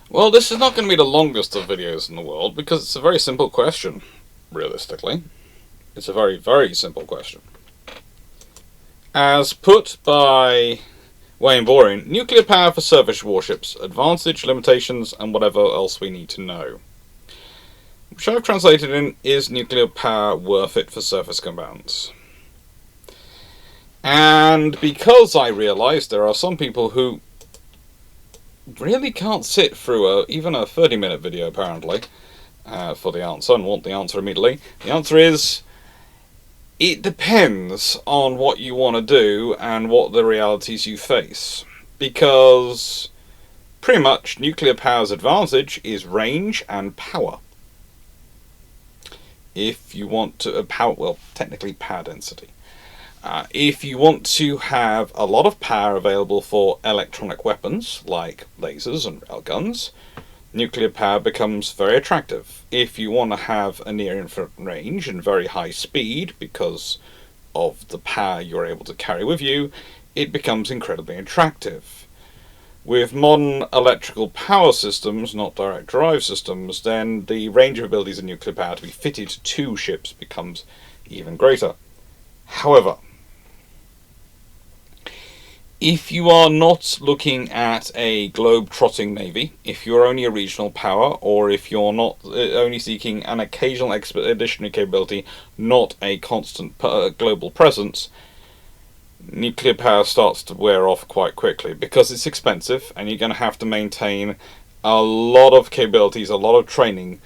Well, this is not going to be the longest of videos in the world because it's a very simple question, realistically. It's a very, very simple question. As put by Wayne Boring, nuclear power for surface warships, advantage, limitations, and whatever else we need to know. Which I've translated in, is nuclear power worth it for surface combatants? And because I realised there are some people who really can't sit through even a 30-minute video, apparently, for the answer, and want the answer immediately. The answer is, it depends on what you want to do and what the realities you face. Because, pretty much, nuclear power's advantage is range and power. If you want to, technically power density. If you want to have a lot of power available for electronic weapons, like lasers and railguns, nuclear power becomes very attractive. If you want to have a near-infinite range and very high speed, because of the power you're able to carry with you, it becomes incredibly attractive. With modern electrical power systems, not direct drive systems, then the range of abilities of nuclear power to be fitted to ships becomes even greater. However, if you are not looking at a globe-trotting navy, if you're only a regional power, or if you're not only seeking an occasional expeditionary capability, not a constant global presence, nuclear power starts to wear off quite quickly because it's expensive and you're going to have to maintain a lot of capabilities, a lot of training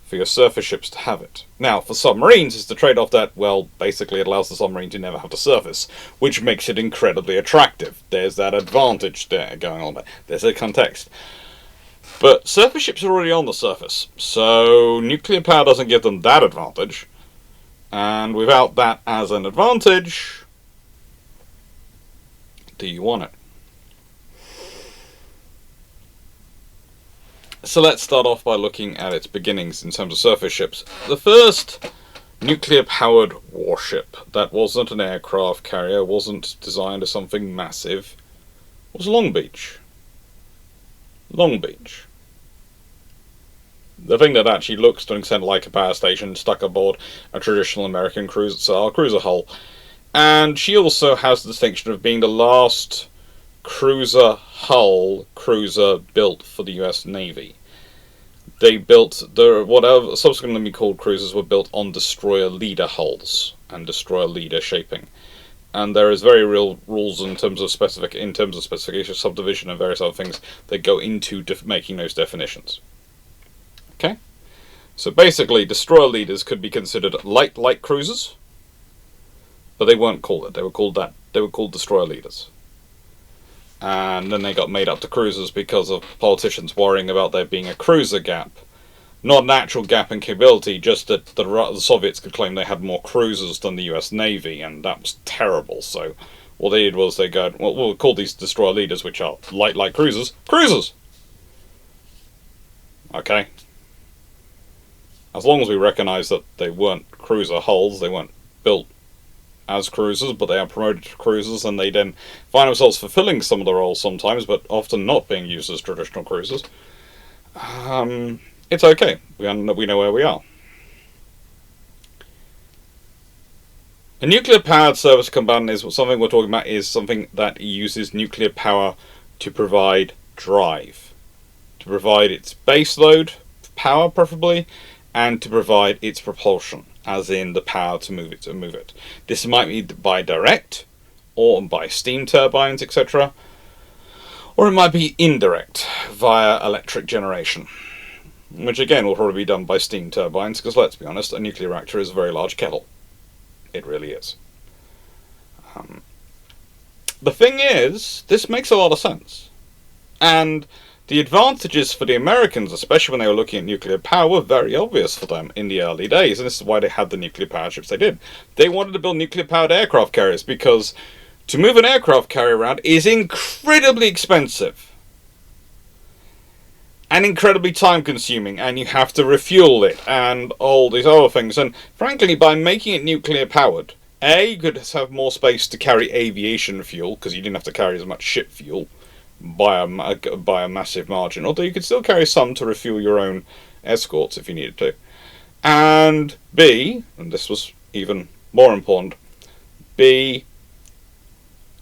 for your surface ships to have it. Now, for submarines, it's the trade-off that, well, basically it allows the submarine to never have to surface, which makes it incredibly attractive. There's that advantage there going on there. There's a context. But surface ships are already on the surface, so nuclear power doesn't give them that advantage. And without that as an advantage, do you want it? So let's start off by looking at its beginnings in terms of surface ships. The first nuclear-powered warship that wasn't an aircraft carrier, wasn't designed as something massive, was Long Beach. Long Beach. The thing that actually looks to an extent like a power station stuck aboard a traditional American cruiser hull. And she also has the distinction of being the last cruiser hull cruiser built for the US Navy. They built whatever subsequently called cruisers were built on destroyer leader hulls and destroyer leader shaping, and there is very real rules in terms of specification, subdivision, and various other things that go into making those definitions. Okay, so basically, destroyer leaders could be considered light cruisers, but they weren't called it. They were called destroyer leaders. And then they got made up to cruisers because of politicians worrying about there being a cruiser gap. Not an actual gap in capability, just that the Soviets could claim they had more cruisers than the US Navy, and that was terrible. So what they did was they go, well, we'll call these destroyer leaders, which are light cruisers, cruisers! Okay. As long as we recognise that they weren't cruiser hulls, they weren't built as cruisers, but they are promoted to cruisers, and they then find themselves fulfilling some of the roles sometimes, but often not being used as traditional cruisers. It's okay. We know where we are. A nuclear-powered surface combatant is something we're talking about is something that uses nuclear power to provide drive, to provide its baseload power, preferably, and to provide its propulsion, as in the power to move it. This might be by direct, or by steam turbines, etc. Or it might be indirect, via electric generation. Which again will probably be done by steam turbines, because let's be honest, a nuclear reactor is a very large kettle. It really is. The thing is, this makes a lot of sense. And the advantages for the Americans, especially when they were looking at nuclear power, were very obvious for them in the early days, and this is why they had the nuclear power ships they did. They wanted to build nuclear-powered aircraft carriers, because to move an aircraft carrier around is incredibly expensive. And incredibly time-consuming, and you have to refuel it, and all these other things. And frankly, by making it nuclear-powered, A, you could have more space to carry aviation fuel, because you didn't have to carry as much ship fuel, by a massive margin. Although you could still carry some to refuel your own escorts if you needed to. And B, and this was even more important, B,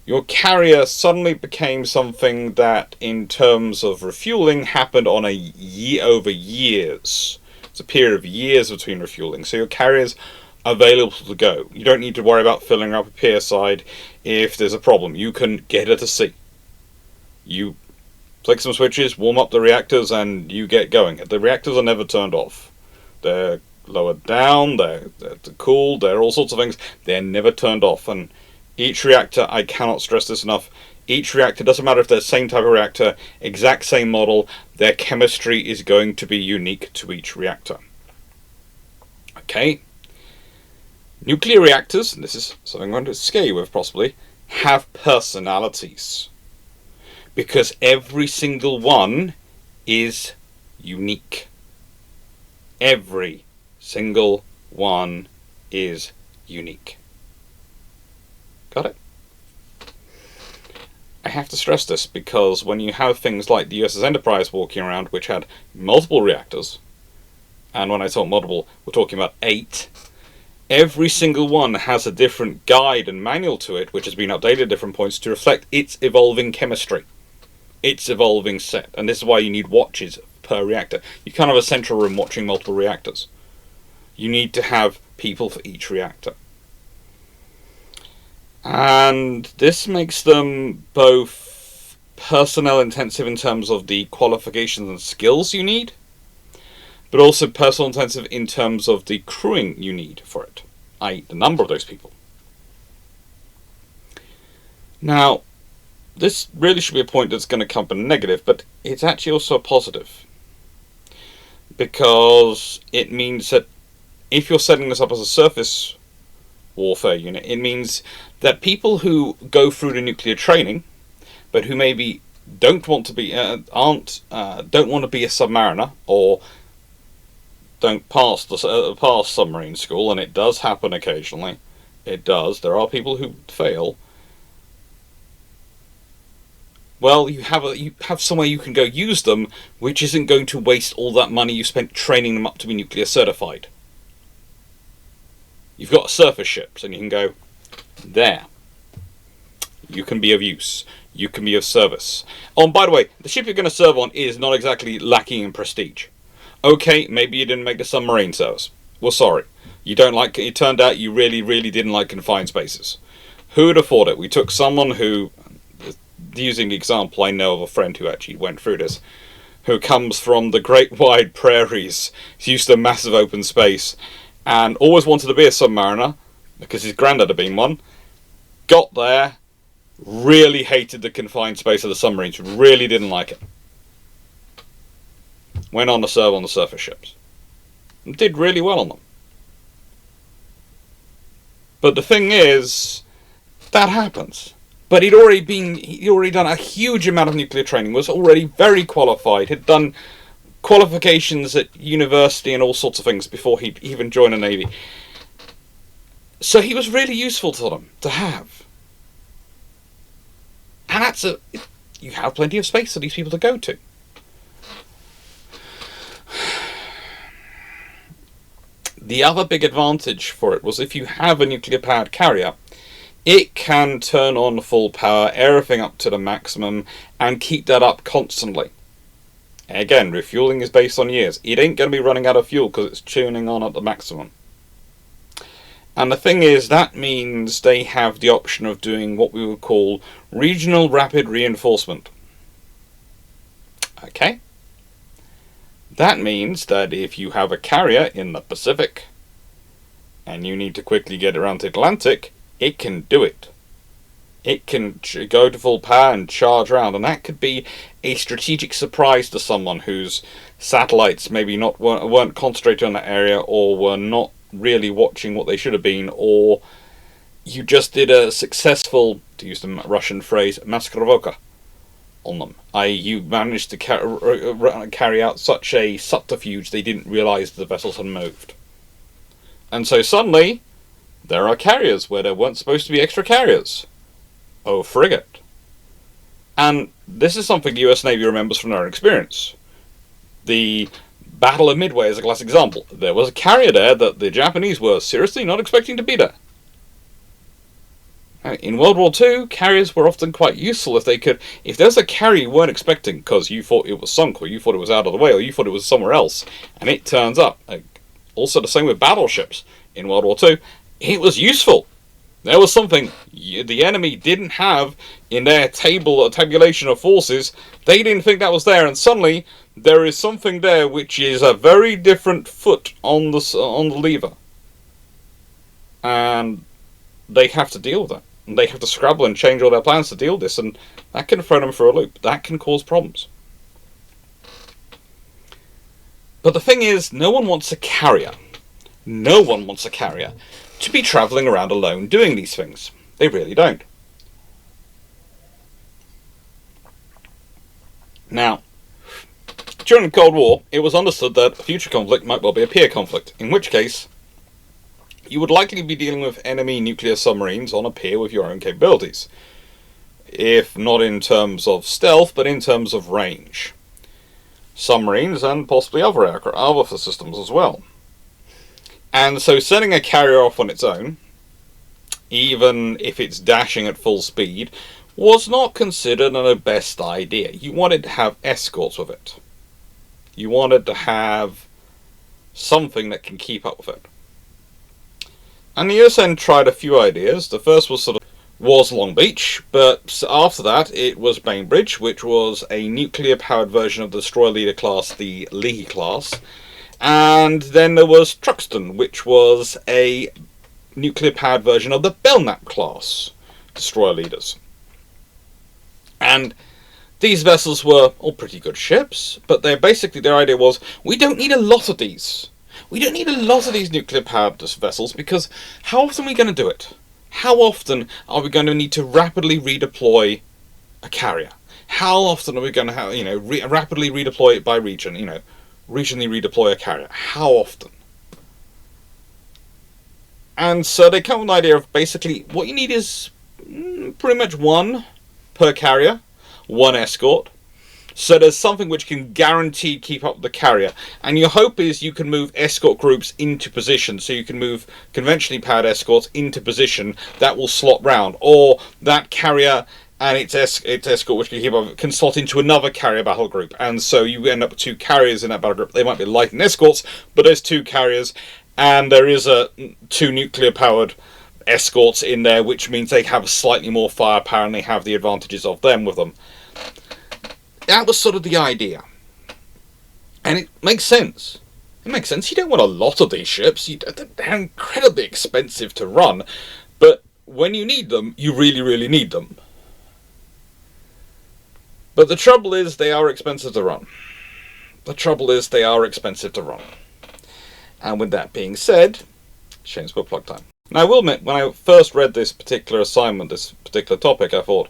your carrier suddenly became something that, in terms of refueling, happened on over years. It's a period of years between refueling. So your carrier's available to go. You don't need to worry about filling up a pier side if there's a problem. You can get her to sea. You flick some switches, warm up the reactors, and you get going. The reactors are never turned off. They're lowered down, they're cooled, they're all sorts of things. They're never turned off. And each reactor, I cannot stress this enough, each reactor, doesn't matter if they're the same type of reactor, exact same model, their chemistry is going to be unique to each reactor. Okay? Nuclear reactors, and this is something I'm going to scare you with possibly, have personalities. Because every single one is unique. Every single one is unique. Got it? I have to stress this because when you have things like the USS Enterprise walking around, which had multiple reactors, and when I talk multiple, we're talking about 8, every single one has a different guide and manual to it, which has been updated at different points to reflect its evolving chemistry, its evolving set. And this is why you need watches per reactor. You can't have a central room watching multiple reactors. You need to have people for each reactor. And this makes them both personnel intensive in terms of the qualifications and skills you need, but also personnel intensive in terms of the crewing you need for it, i.e. the number of those people. Now, this really should be a point that's going to come up in negative, but it's actually also a positive. Because it means that if you're setting this up as a surface warfare unit, it means that people who go through the nuclear training, but who maybe don't want to be, don't want to be a submariner, or don't pass submarine school, and it does happen occasionally. It does. There are people who fail. Well, you have somewhere you can go use them, which isn't going to waste all that money you spent training them up to be nuclear certified. You've got surface ships, and you can go there. You can be of use. You can be of service. Oh, and by the way, the ship you're going to serve on is not exactly lacking in prestige. Okay, maybe you didn't make the submarine service. Well, sorry. You don't like it. It turned out you really, really didn't like confined spaces. Who would have thought it? We took someone who, using the example, I know of a friend who actually went through this, who comes from the great wide prairies, he's used to massive open space, and always wanted to be a submariner, because his granddad had been one, got there, really hated the confined space of the submarines, really didn't like it. Went on to serve on the surface ships. And did really well on them. But the thing is, that happens. But he'd already done a huge amount of nuclear training, was already very qualified, had done qualifications at university and all sorts of things before he'd even joined the Navy. So he was really useful to them to have. And you have plenty of space for these people to go to. The other big advantage for it was if you have a nuclear-powered carrier, it can turn on full power, everything up to the maximum, and keep that up constantly. Again, refueling is based on years. It ain't going to be running out of fuel because it's tuning on at the maximum. And the thing is, that means they have the option of doing what we would call regional rapid reinforcement. Okay? That means that if you have a carrier in the Pacific and you need to quickly get around the Atlantic, it can do it. It can go to full power and charge around, and that could be a strategic surprise to someone whose satellites maybe weren't concentrated on that area, or were not really watching what they should have been, or you just did a successful, to use the Russian phrase, maskировка on them. I.e., you managed to carry out such a subterfuge they didn't realise the vessels had moved. And so suddenly, there are carriers where there weren't supposed to be extra carriers. Oh, frigate. And this is something the US Navy remembers from their own experience. The Battle of Midway is a classic example. There was a carrier there that the Japanese were seriously not expecting to be there. In World War II, carriers were often quite useful if there was a carrier you weren't expecting because you thought it was sunk, or you thought it was out of the way, or you thought it was somewhere else, and it turns up. Also the same with battleships in World War II. It was useful. There was something the enemy didn't have in their tabulation of forces. They didn't think that was there, and suddenly there is something there which is a very different foot on the lever. And they have to deal with that. And they have to scrabble and change all their plans to deal with this, and that can throw them for a loop. That can cause problems. But the thing is, no one wants a carrier. No one wants a carrier to be travelling around alone doing these things. They really don't. Now, during the Cold War, it was understood that a future conflict might well be a peer conflict, in which case you would likely be dealing with enemy nuclear submarines on a peer with your own capabilities. If not in terms of stealth, but in terms of range. Submarines and possibly other systems as well. And so sending a carrier off on its own, even if it's dashing at full speed, was not considered the best idea. You wanted to have escorts with it. You wanted to have something that can keep up with it. And the USN tried a few ideas. The first was Long Beach, but after that it was Bainbridge, which was a nuclear-powered version of the destroyer leader class, the Leahy class. And then there was Truxton, which was a nuclear-powered version of the Belknap class destroyer leaders. And these vessels were all pretty good ships, but their idea was, we don't need a lot of these. We don't need a lot of these nuclear-powered vessels, because how often are we going to do it? How often are we going to need to rapidly redeploy a carrier? How often are we going to have, rapidly redeploy it by region, regionally redeploy a carrier? How often? And so they come up with an idea of basically what you need is pretty much one per carrier, one escort. So there's something which can guaranteed keep up with the carrier. And your hope is you can move escort groups into position. So you can move conventionally powered escorts into position that will slot round. Or that carrier and its escort, which can keep up, can slot into another carrier battle group. And so you end up with two carriers in that battle group. They might be light and escorts, but there's two carriers. And there is two nuclear powered escorts in there, which means they have slightly more firepower and they have the advantages of them with them. That was sort of the idea. And it makes sense. It makes sense. You don't want a lot of these ships. They're incredibly expensive to run. But when you need them, you really, really need them. But the trouble is, they are expensive to run. The trouble is, they are expensive to run. And with that being said, Shane's book plug time. Now, I will admit, when I first read this particular assignment, this particular topic, I thought,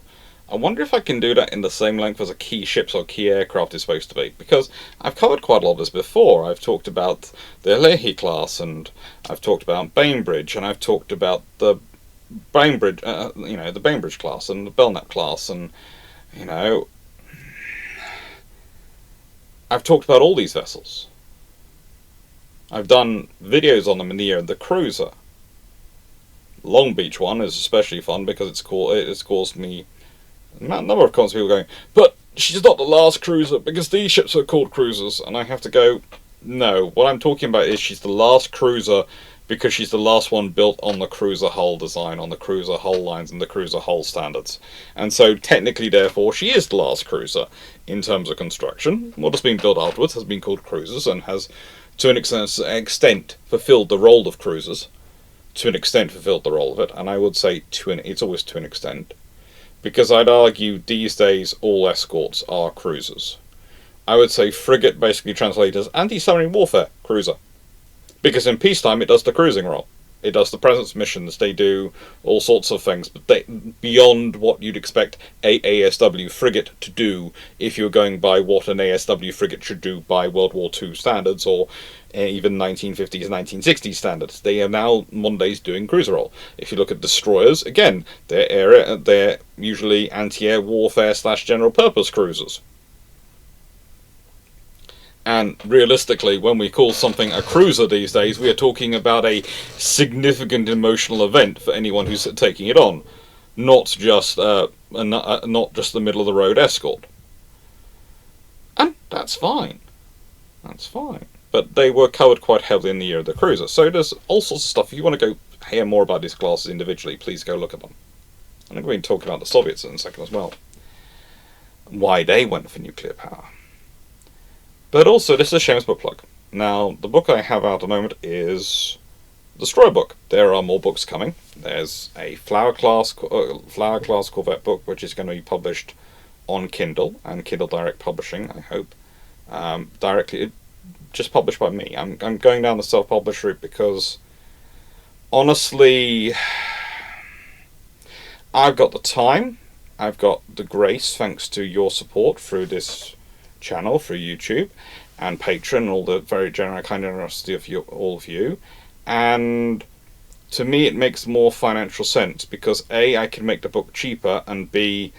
I wonder if I can do that in the same length as a key ships or key aircraft is supposed to be, because I've covered quite a lot of this before. I've talked about the Leahy class, and I've talked about Bainbridge, and I've talked about the Bainbridge, the Bainbridge class and the Belknap class, and I've talked about all these vessels. I've done videos on them in the year of the cruiser. Long Beach one is especially fun because it's caused me a number of comments, people going, but she's not the last cruiser because these ships are called cruisers. And I have to go, no, what I'm talking about is she's the last cruiser because she's the last one built on the cruiser hull design, on the cruiser hull lines and the cruiser hull standards. And so technically, therefore, she is the last cruiser in terms of construction. What has been built afterwards has been called cruisers and has, to an extent, fulfilled the role of cruisers. To an extent, fulfilled the role of it. And I would say it's always to an extent. Because I'd argue these days all escorts are cruisers. I would say frigate basically translates as anti-submarine warfare cruiser. Because in peacetime it does the cruising role. It does the presence missions, they do all sorts of things, but beyond what you'd expect a ASW frigate to do if you're going by what an ASW frigate should do by World War II standards, or even 1950s, 1960s standards. They are now, modern days, doing cruiser role. If you look at destroyers, again, they're usually anti-air warfare / general purpose cruisers. And realistically, when we call something a cruiser these days, we are talking about a significant emotional event for anyone who's taking it on, not just the middle of the road escort. And that's fine. That's fine. But they were covered quite heavily in the year of the cruiser. So there's all sorts of stuff. If you want to go hear more about these classes individually, please go look at them. And I'm going to talk about the Soviets in a second as well. Why they went for nuclear power. But also, this is a shameless book plug. Now, the book I have out at the moment is the Destroyer book. There are more books coming. There's a Flower Class Corvette book, which is going to be published on Kindle, and Kindle Direct Publishing, I hope. Directly, just published by me. I'm going down the self-published route because, honestly, I've got the time, I've got the grace, thanks to your support through this channel, through YouTube and Patreon, and all the very kind generosity of all of you, and to me it makes more financial sense because A, I can make the book cheaper, and B,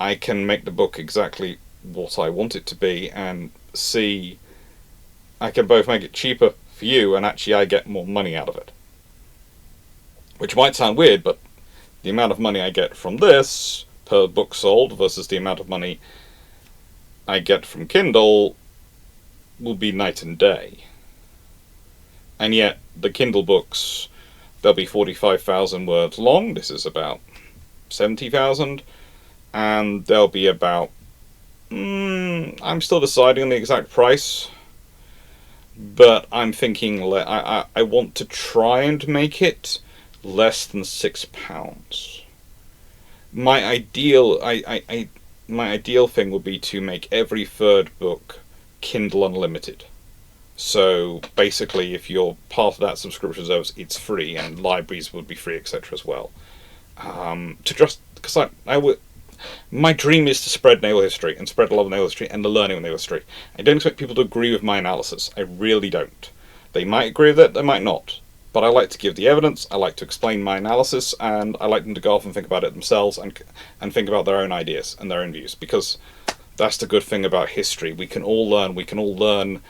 I can make the book exactly what I want it to be, and C, I can both make it cheaper for you and actually I get more money out of it. Which might sound weird, but the amount of money I get from this per book sold versus the amount of money I get from Kindle will be night and day. And yet, the Kindle books, they'll be 45,000 words long. This is about 70,000. And they'll be about... I'm still deciding on the exact price. But I'm thinking... I want to try and make it less than £6. My ideal... My ideal thing would be to make every third book Kindle Unlimited. So basically, if you're part of that subscription service, it's free, and libraries would be free, etc. as well. Because my dream is to spread naval history, and spread a lot of naval history, and the learning of naval history. I don't expect people to agree with my analysis. I really don't. They might agree with it, they might not. But I like to give the evidence, I like to explain my analysis, and I like them to go off and think about it themselves, and think about their own ideas and their own views, because that's the good thing about history. We can all learn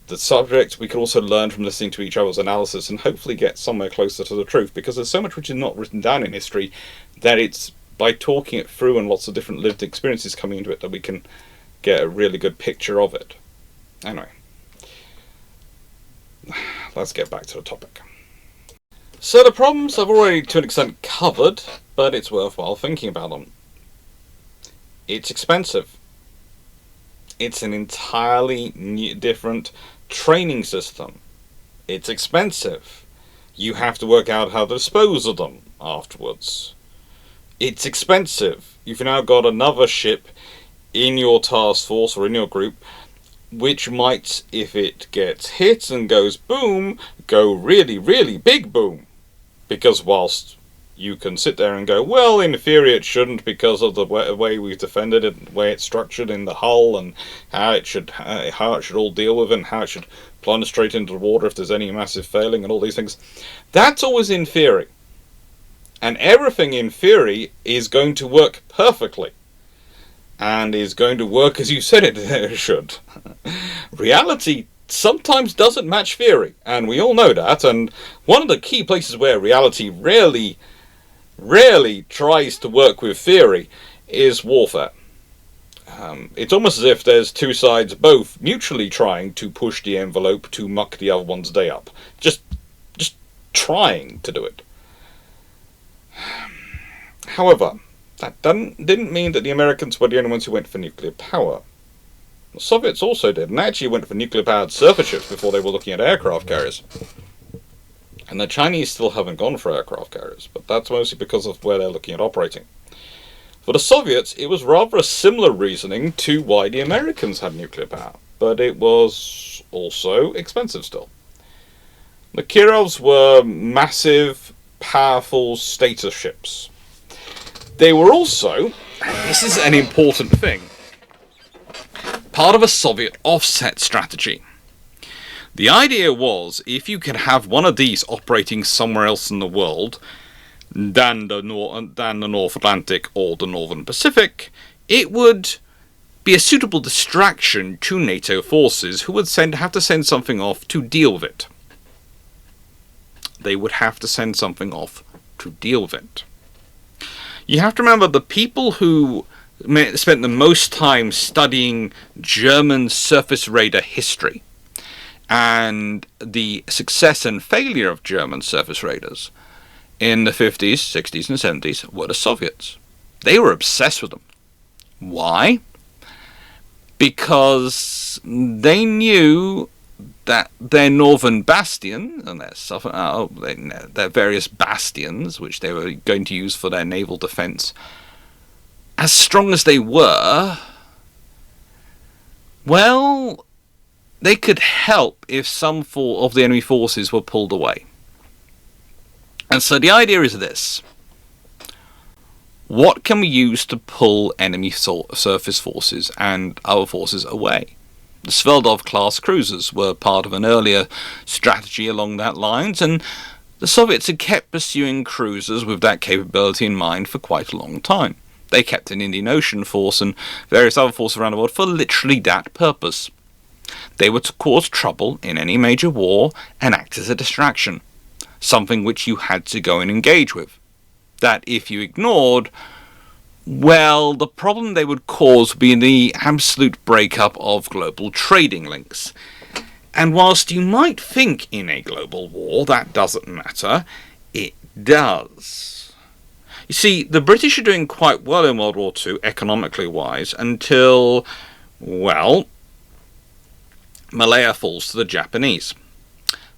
the subject, we can also learn from listening to each other's analysis, and hopefully get somewhere closer to the truth, because there's so much which is not written down in history, that it's by talking it through and lots of different lived experiences coming into it that we can get a really good picture of it. Anyway, let's get back to the topic. So the problems I've already to an extent covered, but it's worthwhile thinking about them. It's expensive. It's an entirely different training system. It's expensive. You have to work out how to dispose of them afterwards. It's expensive. You've now got another ship in your task force or in your group which might, if it gets hit and goes boom, go really, really big boom. Because whilst you can sit there and go, well, in theory it shouldn't because of the way we've defended it, the way it's structured in the hull, and how it should all deal with it, and how it should plunge straight into the water if there's any massive failing, and all these things. That's always in theory. And everything in theory is going to work perfectly. And is going to work as you said it should. Reality sometimes doesn't match theory, and we all know that, and one of the key places where reality rarely tries to work with theory is warfare. It's almost as if there's two sides both mutually trying to push the envelope to muck the other one's day up. Just trying to do it. However, that didn't mean that the Americans were the only ones who went for nuclear power. The Soviets also did, and they actually went for nuclear-powered surface ships before they were looking at aircraft carriers. And the Chinese still haven't gone for aircraft carriers, but that's mostly because of where they're looking at operating. For the Soviets, it was rather a similar reasoning to why the Americans had nuclear power, but it was also expensive still. The Kirovs were massive, powerful status ships. They were also, and this is an important thing, part of a Soviet offset strategy. The idea was, if you could have one of these operating somewhere else in the world than the North Atlantic or the Northern Pacific, it would be a suitable distraction to NATO forces who would have to send something off to deal with it. They would have to send something off to deal with it. You have to remember the people who spent the most time studying German surface radar history and the success and failure of German surface radars in the 50s, 60s and 70s were the Soviets. They were obsessed with them. Why? Because they knew that their northern bastion and their various bastions, which they were going to use for their naval defense, as strong as they were, well, they could help if some of the enemy forces were pulled away. And so the idea is this: what can we use to pull enemy surface forces and our forces away? The Svel'dov-class cruisers were part of an earlier strategy along that lines, and the Soviets had kept pursuing cruisers with that capability in mind for quite a long time. They kept an Indian Ocean force and various other forces around the world for literally that purpose. They were to cause trouble in any major war and act as a distraction, something which you had to go and engage with. That if you ignored, well, the problem they would cause would be the absolute breakup of global trading links. And whilst you might think in a global war that doesn't matter, it does. You see, the British are doing quite well in World War II, economically wise, until, well, Malaya falls to the Japanese.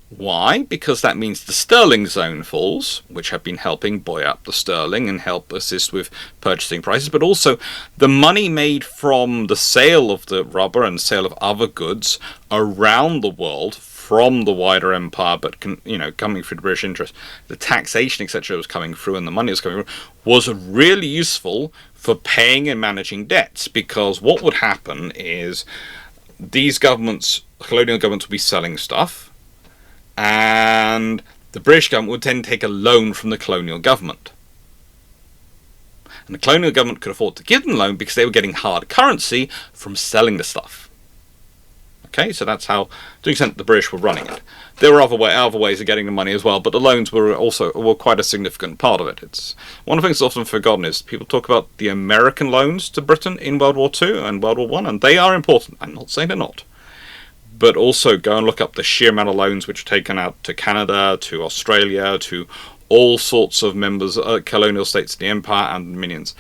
Why? Because that means the sterling zone falls, which have been helping buoy up the sterling and help assist with purchasing prices, but also the money made from the sale of the rubber and sale of other goods around the world from the wider empire, but coming through the British interest, the taxation, etc., was coming through, and the money was coming through, was really useful for paying and managing debts. Because what would happen is these governments, colonial governments, would be selling stuff, and the British government would then take a loan from the colonial government. And the colonial government could afford to give them a loan because they were getting hard currency from selling the stuff. Okay, so that's how, to an extent, the British were running it. There were other ways of getting the money as well, but the loans were quite a significant part of it. It's one of the things that's often forgotten is people talk about the American loans to Britain in World War II and World War I, and they are important. I'm not saying they're not. But also go and look up the sheer amount of loans which are taken out to Canada, to Australia, to all sorts of colonial states of the empire and dominions.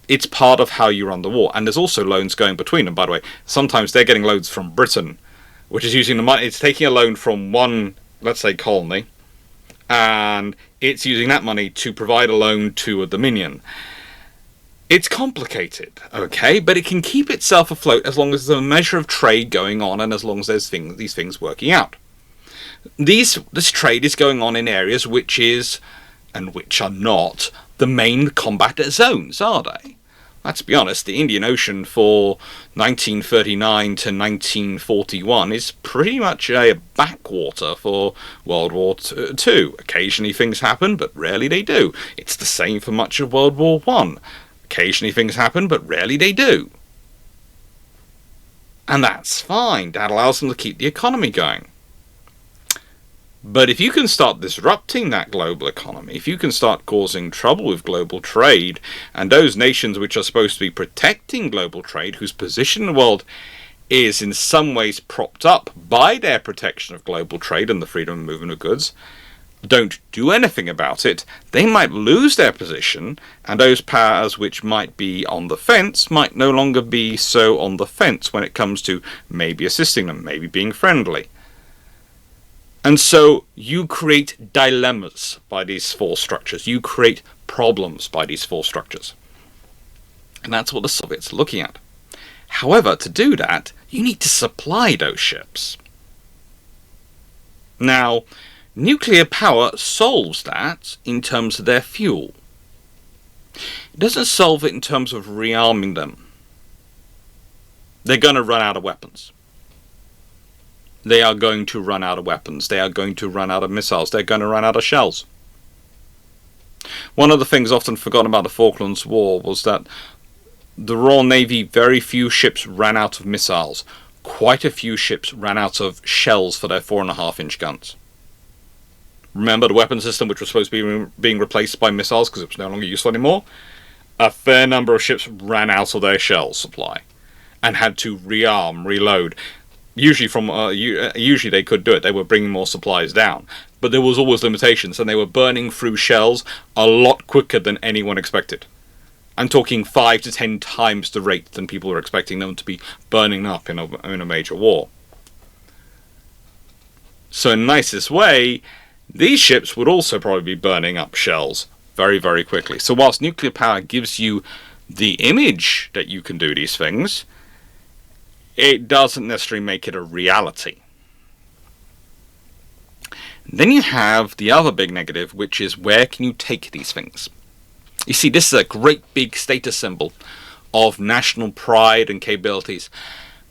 It's part of how you run the war. And there's also loans going between them, by the way. Sometimes they're getting loans from Britain, which is using the money. It's taking a loan from one, let's say, colony, and it's using that money to provide a loan to a dominion. It's complicated, okay, but it can keep itself afloat as long as there's a measure of trade going on and as long as there's these things working out. This trade is going on in areas which is, and which are not, the main combat zones, are they? Let's be honest, the Indian Ocean for 1939 to 1941 is pretty much a backwater for World War II. Occasionally things happen, but rarely they do. It's the same for much of World War I. Occasionally things happen, but rarely they do. And that's fine. That allows them to keep the economy going. But if you can start disrupting that global economy, if you can start causing trouble with global trade, and those nations which are supposed to be protecting global trade, whose position in the world is in some ways propped up by their protection of global trade and the freedom of movement of goods, don't do anything about it, they might lose their position, and those powers which might be on the fence might no longer be so on the fence when it comes to maybe assisting them, maybe being friendly. And so you create dilemmas by these force structures. You create problems by these force structures. And that's what the Soviets are looking at. However, to do that, you need to supply those ships. Now, nuclear power solves that in terms of their fuel. It doesn't solve it in terms of rearming them. They're going to run out of weapons. They are going to run out of weapons. They are going to run out of missiles. They're going to run out of shells. One of the things often forgotten about the Falklands War was that the Royal Navy, very few ships ran out of missiles. Quite a few ships ran out of shells for their 4.5-inch guns. Remember the weapon system, which was supposed to be being replaced by missiles because it was no longer useful anymore? A fair number of ships ran out of their shell supply and had to rearm, reload. Usually they could do it. They were bringing more supplies down. But there was always limitations, and they were burning through shells a lot quicker than anyone expected. I'm talking 5 to 10 times the rate than people were expecting them to be burning up in a major war. So in the nicest way, these ships would also probably be burning up shells very, very quickly. So whilst nuclear power gives you the image that you can do these things, it doesn't necessarily make it a reality. Then you have the other big negative, which is where can you take these things? You see, this is a great big status symbol of national pride and capabilities.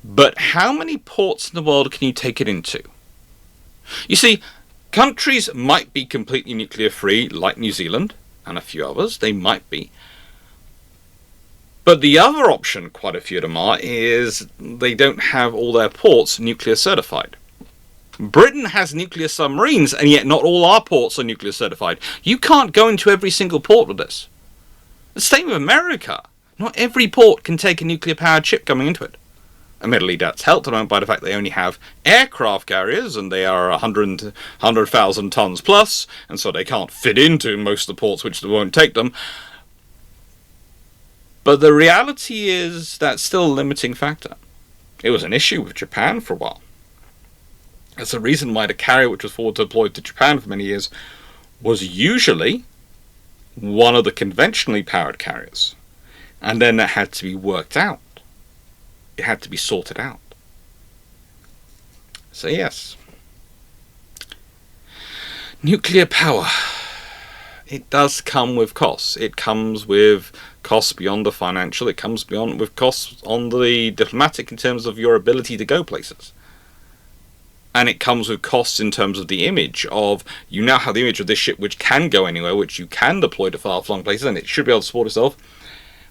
But how many ports in the world can you take it into? You see, countries might be completely nuclear free, like New Zealand and a few others. They might be. But the other option, quite a few of them are, is they don't have all their ports nuclear certified. Britain has nuclear submarines, and yet not all our ports are nuclear certified. You can't go into every single port with this. The same with America. Not every port can take a nuclear-powered ship coming into it. Admittedly, that's helped by the fact they only have aircraft carriers, and they are 100,000 tons plus, and so they can't fit into most of the ports which won't take them. But the reality is that's still a limiting factor. It was an issue with Japan for a while. That's the reason why the carrier which was forward deployed to Japan for many years was usually one of the conventionally powered carriers. And then that had to be worked out. It had to be sorted out. So yes. Nuclear power. It does come with costs. It comes with costs beyond the financial. It comes with costs on the diplomatic in terms of your ability to go places. And it comes with costs in terms of the image of, you now have the image of this ship which can go anywhere, which you can deploy to far-flung places, and it should be able to support itself.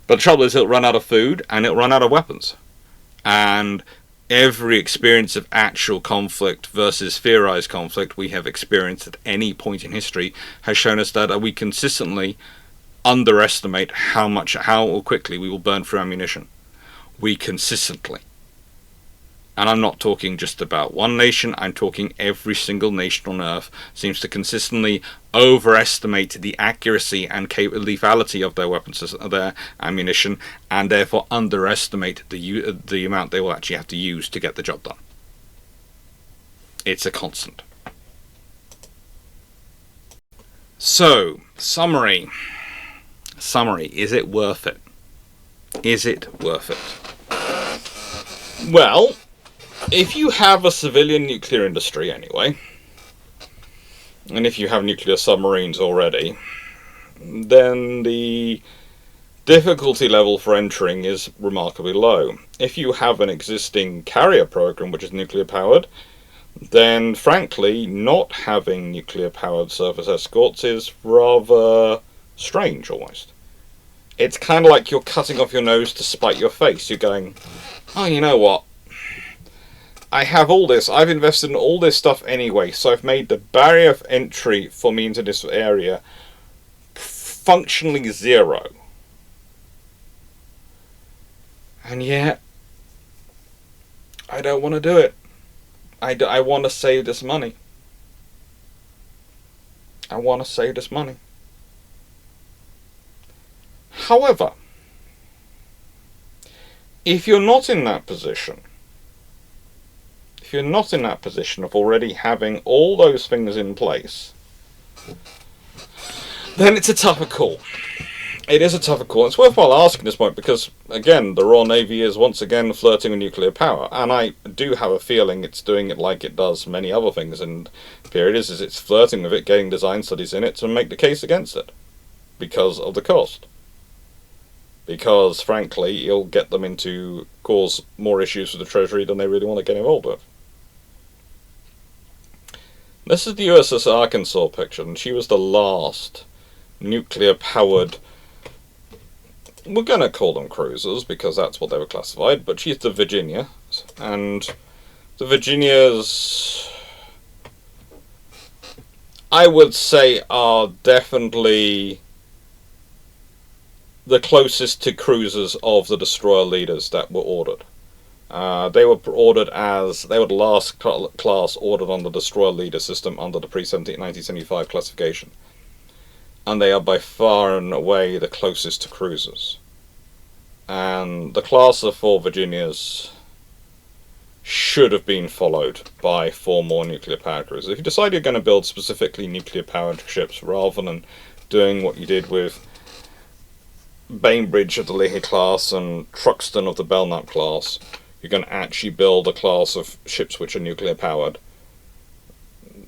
But the trouble is it'll run out of food, and it'll run out of weapons. And every experience of actual conflict versus theorized conflict we have experienced at any point in history has shown us that we consistently underestimate how quickly we will burn through ammunition. We consistently. And I'm not talking just about one nation, I'm talking every single nation on Earth seems to consistently overestimate the accuracy and lethality of their weapons, their ammunition, and therefore underestimate the amount they will actually have to use to get the job done. It's a constant. So, summary. Is it worth it? Is it worth it? Well, if you have a civilian nuclear industry anyway, and if you have nuclear submarines already, then the difficulty level for entering is remarkably low. If you have an existing carrier program which is nuclear powered, then frankly not having nuclear powered surface escorts is rather strange almost. It's kind of like you're cutting off your nose to spite your face. You're going, oh, you know what? I have all this, I've invested in all this stuff anyway, so I've made the barrier of entry for me into this area functionally zero. And yet, I don't want to do it. I want to save this money. I want to save this money. However, if you're not in that position, if you're not in that position of already having all those things in place, then it's a tougher call. It is a tougher call. It's worthwhile asking this point because, again, the Royal Navy is once again flirting with nuclear power, and I do have a feeling it's doing it like it does many other things in the period. Is it's flirting with it, getting design studies in it to make the case against it because of the cost. Because, frankly, it'll get them into cause more issues with the Treasury than they really want to get involved with. This is the USS Arkansas picture, and she was the last nuclear-powered, we're going to call them cruisers because that's what they were classified, but she's the Virginia, and the Virginias, I would say, are definitely the closest to cruisers of the destroyer leaders that were ordered. They were ordered as, they were the last class ordered on the destroyer leader system under the pre-1975 classification. And they are by far and away the closest to cruisers. And the class of 4 Virginias should have been followed by 4 more nuclear powered cruisers. If you decide you're going to build specifically nuclear powered ships rather than doing what you did with Bainbridge of the Leahy class and Truxton of the Belknap class, you're going to actually build a class of ships which are nuclear powered.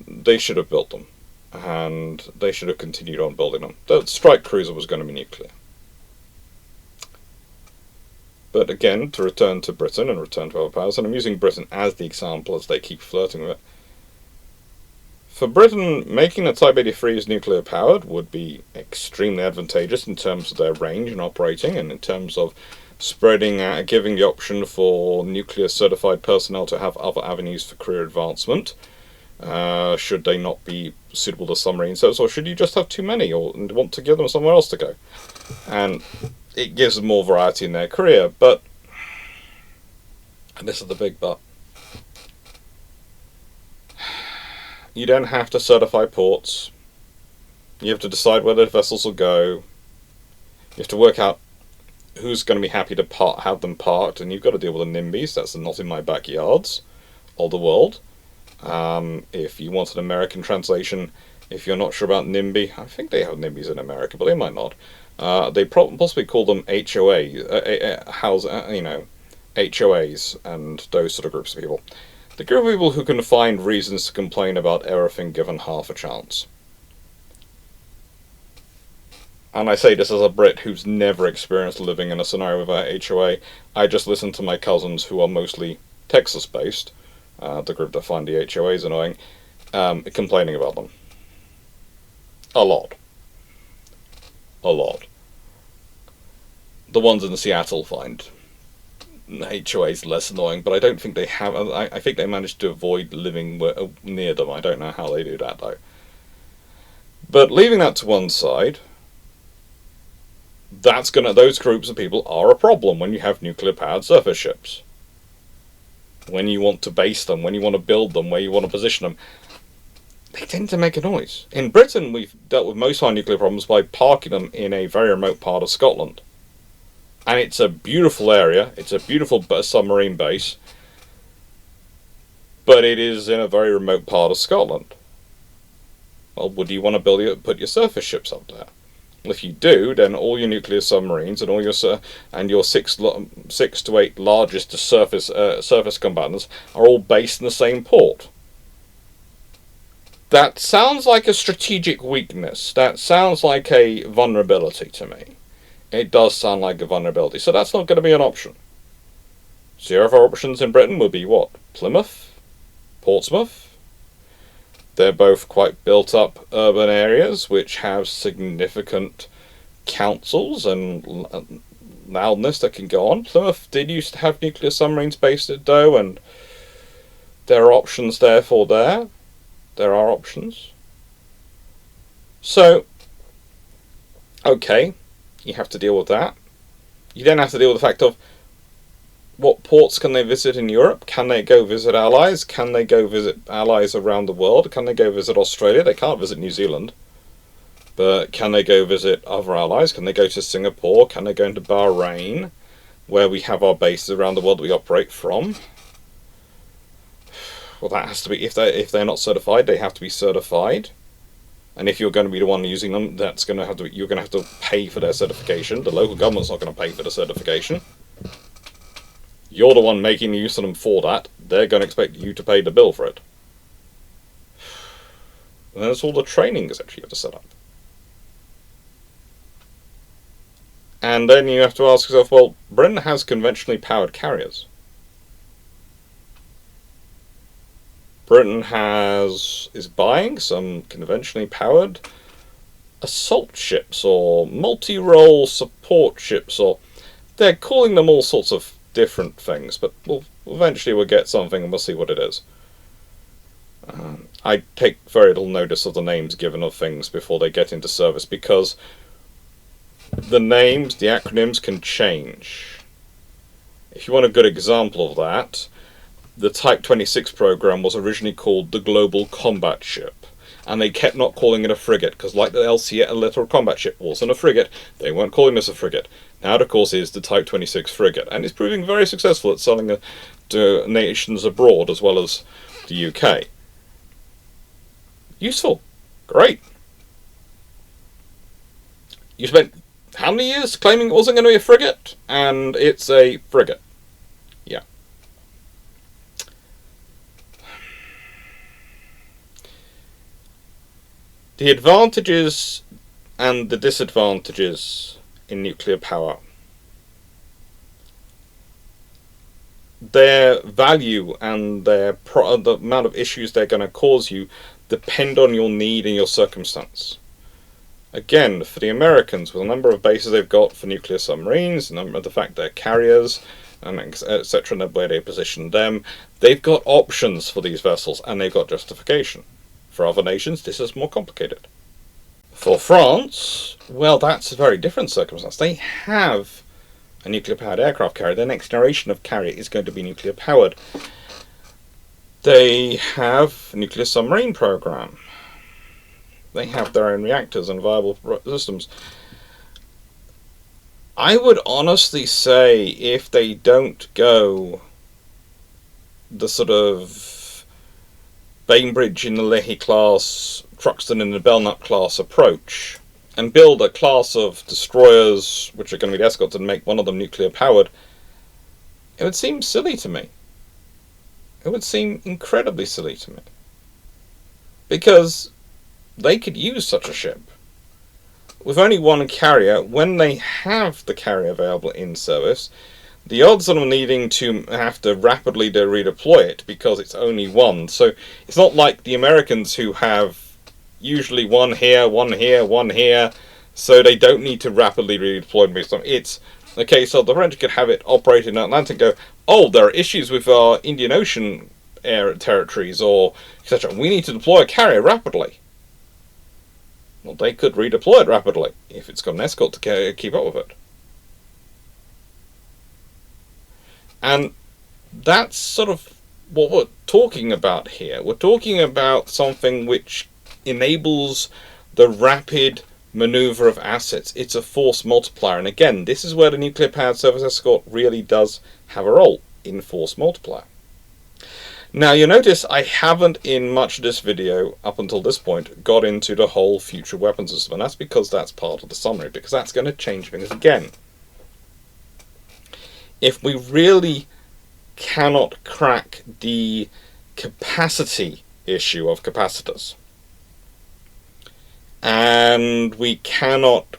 They should have built them, and they should have continued on building them. The strike cruiser was going to be nuclear. But again, to return to Britain and return to other powers, and I'm using Britain as the example as they keep flirting with it. For Britain, making the Type 83s nuclear powered would be extremely advantageous in terms of their range and operating, and in terms of spreading out, giving the option for nuclear certified personnel to have other avenues for career advancement, should they not be suitable to submarine service, or should you just have too many or want to give them somewhere else to go. And it gives them more variety in their career, but, and this is the big but, you don't have to certify ports. You have to decide where the vessels will go. You have to work out who's going to be happy to have them parked, and you've got to deal with the NIMBYs. That's the not in my backyards of the world. If you want an American translation, if you're not sure about NIMBY, I think they have NIMBYs in America, but they might not. They possibly call them HOA, HOAs, and those sort of groups of people. The group of people who can find reasons to complain about everything given half a chance. And I say this as a Brit who's never experienced living in a scenario without HOA. I just listen to my cousins who are mostly Texas-based, the group that find the HOAs annoying, complaining about them. A lot. A lot. The ones in Seattle find HOAs less annoying, but I don't think they have. I think they managed to avoid living near them. I don't know how they do that, though. But leaving that to one side, those groups of people are a problem when you have nuclear-powered surface ships. When you want to base them, when you want to build them, where you want to position them, they tend to make a noise. In Britain, we've dealt with most of our nuclear problems by parking them in a very remote part of Scotland. And it's a beautiful area, it's a beautiful submarine base, but it is in a very remote part of Scotland. Well, would you want to put your surface ships up there? Well, if you do, then all your nuclear submarines and all your six to eight largest surface combatants are all based in the same port. That sounds like a strategic weakness. That sounds like a vulnerability to me. It does sound like a vulnerability, so that's not going to be an option. So your other options in Britain would be what? Plymouth? Portsmouth? They're both quite built-up urban areas which have significant councils and loudness that can go on. Plymouth did used to have nuclear submarines based at Doe, and there are options therefore there. There are options. So, okay, you have to deal with that. You then have to deal with the fact of what ports can they visit in Europe? Can they go visit allies? Can they go visit allies around the world? Can they go visit Australia? They can't visit New Zealand. But can they go visit other allies? Can they go to Singapore? Can they go into Bahrain, where we have our bases around the world that we operate from? Well, that has to be, if they're not certified, they have to be certified. And if you're going to be the one using them, you're going to have to pay for their certification. The local government's not going to pay for the certification. You're the one making use of them for that. They're going to expect you to pay the bill for it. And that's all the training is actually you have to set up. And then you have to ask yourself, well, Britain has conventionally powered carriers. Britain is buying some conventionally powered assault ships or multi-role support ships, or they're calling them all sorts of different things, but eventually we'll get something and we'll see what it is. I take very little notice of the names given of things before they get into service, because the names, the acronyms can change. If you want a good example of that, the Type 26 program was originally called the Global Combat Ship, and they kept not calling it a frigate, because like the LCA, a Littoral Combat Ship wasn't a frigate, they weren't calling this a frigate. Now it of course is the Type 26 frigate, and it's proving very successful at selling to nations abroad as well as the UK. Useful. Great. You spent how many years claiming it wasn't going to be a frigate? And it's a frigate. Yeah. The advantages and the disadvantages in nuclear power. Their value and the amount of issues they're going to cause you depend on your need and your circumstance. Again, for the Americans, with the number of bases they've got for nuclear submarines, the fact they're carriers, etc., and where they position them, they've got options for these vessels, and they've got justification. For other nations, this is more complicated. For France, well, that's a very different circumstance. They have a nuclear-powered aircraft carrier. Their next generation of carrier is going to be nuclear-powered. They have a nuclear submarine program. They have their own reactors and viable systems. I would honestly say if they don't go the sort of Bainbridge in the Leahy class, Truxtun in the Belknap class approach, and build a class of destroyers which are going to be escorts and make one of them nuclear powered, it would seem silly to me. It would seem incredibly silly to me. Because they could use such a ship. With only one carrier, when they have the carrier available in service, the odds of them needing to have to rapidly redeploy it because it's only one. So it's not like the Americans who have usually one here, one here, one here, so they don't need to rapidly redeploy them. It's a case of the French could have it operate in Atlantic and go, oh, there are issues with our Indian Ocean air territories, or etc. We need to deploy a carrier rapidly. Well, they could redeploy it rapidly if it's got an escort to keep up with it. And that's sort of what we're talking about here. We're talking about something which enables the rapid maneuver of assets. It's a force multiplier. And again, this is where the nuclear powered surface escort really does have a role in force multiplier. Now you notice I haven't in much of this video up until this point got into the whole future weapons system, and that's because that's part of the summary, because that's going to change things again. If we really cannot crack the capacity issue of capacitors, and we cannot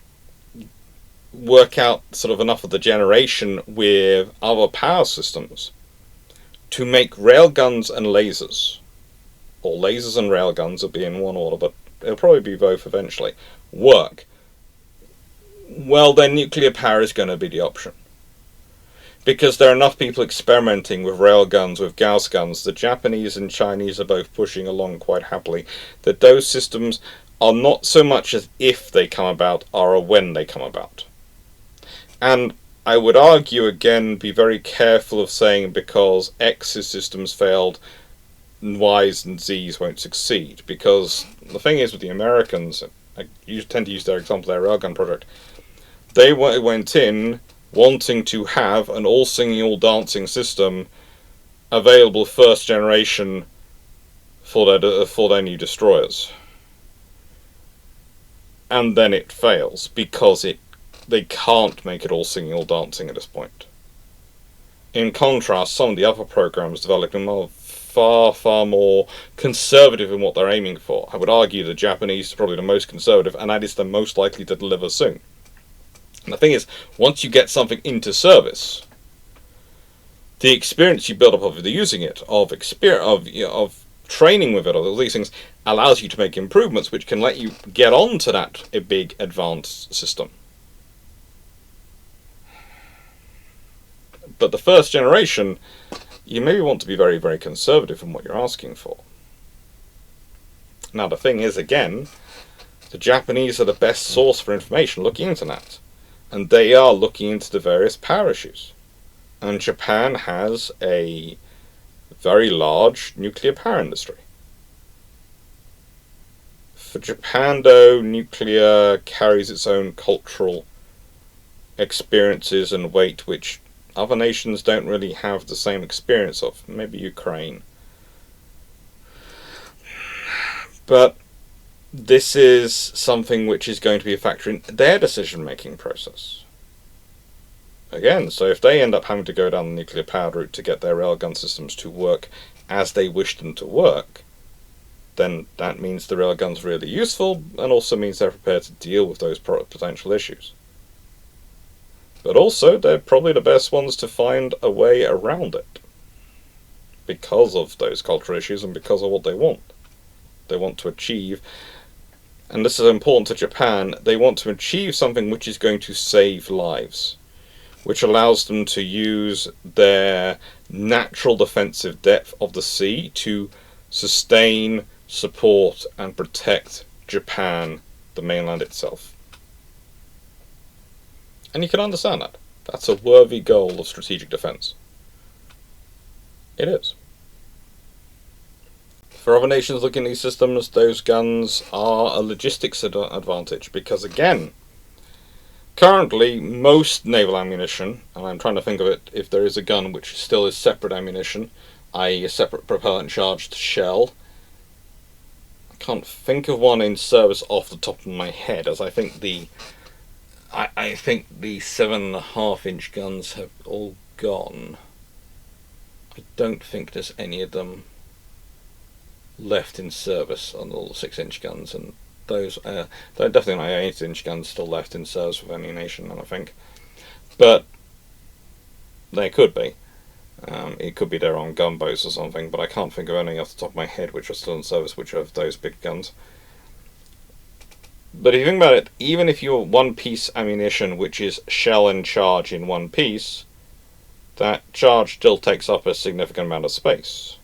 work out sort of enough of the generation with other power systems to make railguns and lasers, or lasers and railguns will be in one order, but it'll probably be both eventually, work, well then nuclear power is going to be the option. Because there are enough people experimenting with railguns, with Gauss guns, the Japanese and Chinese are both pushing along quite happily, that those systems are not so much as if they come about, are a when they come about. And I would argue again, be very careful of saying because X's systems failed, Y's and Z's won't succeed. Because the thing is with the Americans, you tend to use their example, their railgun project, they went in wanting to have an all singing, all dancing system available first generation for their new destroyers. and then it fails because they can't make it all singing or dancing at this point. In contrast, some of the other programs developing are far more conservative in what they're aiming for. I would argue the Japanese are probably the most conservative, and that is the most likely to deliver soon. And the thing is, once you get something into service, the experience you build up of using it, of training with it, all these things, allows you to make improvements which can let you get on to that big advanced system. But the first generation, you maybe want to be very, very conservative in what you're asking for. Now the thing is, again, the Japanese are the best source for information looking into that. And they are looking into the various power issues. And Japan has a very large nuclear power industry. For Japan, though, nuclear carries its own cultural experiences and weight, which other nations don't really have the same experience of. Maybe Ukraine. But this is something which is going to be a factor in their decision-making process. Again, so if they end up having to go down the nuclear powered route to get their railgun systems to work as they wish them to work, then that means the railgun's really useful, and also means they're prepared to deal with those potential issues. But also, they're probably the best ones to find a way around it, because of those cultural issues and because of what they want. They want to achieve, and this is important to Japan, they want to achieve something which is going to save lives, which allows them to use their natural defensive depth of the sea to sustain, support, and protect Japan, the mainland itself. And you can understand that. That's a worthy goal of strategic defense. It is. For other nations looking at these systems, those guns are a logistics advantage, because again, currently most naval ammunition, and I'm trying to think of it if there is a gun which still is separate ammunition, i.e. a separate propellant charged shell. I can't think of one in service off the top of my head, as I think the 7.5-inch guns have all gone. I don't think there's any of them left in service on all the 6-inch guns, and those definitely not 8-inch guns still left in service with any nation, I think. But they could be. It could be they're on gunboats or something, but I can't think of any off the top of my head which are still in service which have those big guns. But if you think about it, even if you're one-piece ammunition, which is shell and charge in one piece, that charge still takes up a significant amount of space.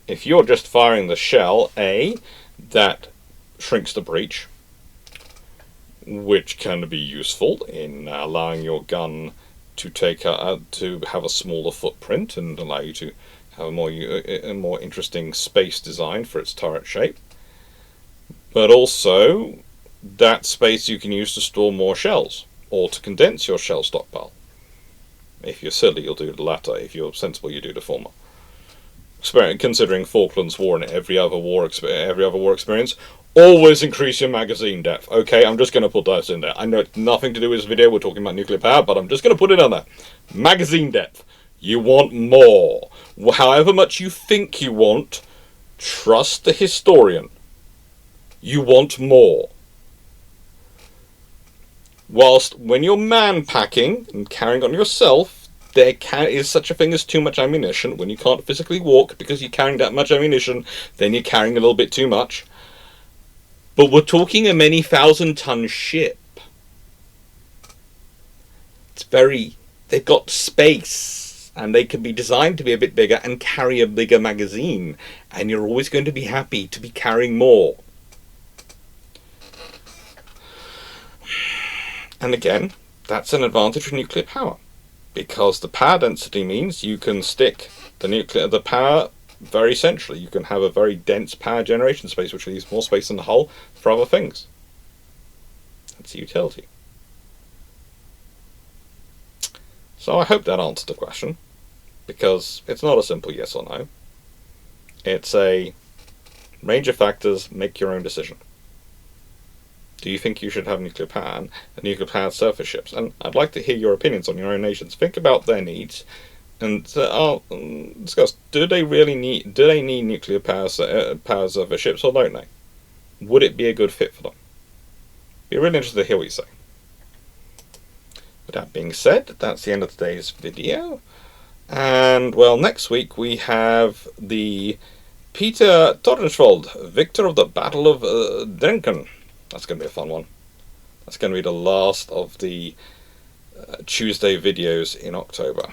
If you're just firing the shell, that shrinks the breech, which can be useful in allowing your gun to have a smaller footprint and allow you to have a more interesting space design for its turret shape. But also, that space you can use to store more shells, or to condense your shell stockpile. If you're silly, you'll do the latter. If you're sensible, you do the former. Considering Falklands War and every other war experience, always increase your magazine depth. Okay, I'm just going to put that in there. I know it's nothing to do with this video, we're talking about nuclear power, but I'm just going to put it on there. Magazine depth. You want more. However much you think you want, trust the historian. You want more. Whilst when you're man-packing and carrying on yourself, there is such a thing as too much ammunition. When you can't physically walk because you're carrying that much ammunition, then you're carrying a little bit too much. But we're talking a many thousand-ton ship. They've got space, and they can be designed to be a bit bigger and carry a bigger magazine, and you're always going to be happy to be carrying more. And again, that's an advantage for nuclear power, because the power density means you can stick the power very centrally. You can have a very dense power generation space, which leaves more space in the hull for other things. That's a utility. So I hope that answered the question, because it's not a simple yes or no. It's a range of factors, make your own decision. Do you think you should have nuclear power and nuclear-powered surface ships? And I'd like to hear your opinions on your own nations. Think about their needs, and discuss. Do they need nuclear power surface ships, or don't they? Would it be a good fit for them? Be really interested to hear what you say. With that being said, that's the end of today's video. And, well, next week we have the Peter Tordenskjold, victor of the Battle of Drenken. That's going to be a fun one. That's going to be the last of the Tuesday videos in October.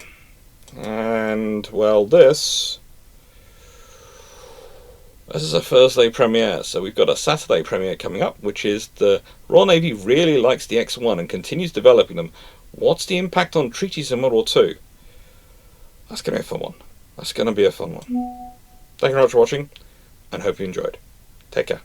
And, well, this is a Thursday premiere, so we've got a Saturday premiere coming up, which is the Royal Navy really likes the X-1 and continues developing them. What's the impact on treaties in World War II? That's going to be a fun one. That's going to be a fun one. Thank you very much for watching, and hope you enjoyed. Take care.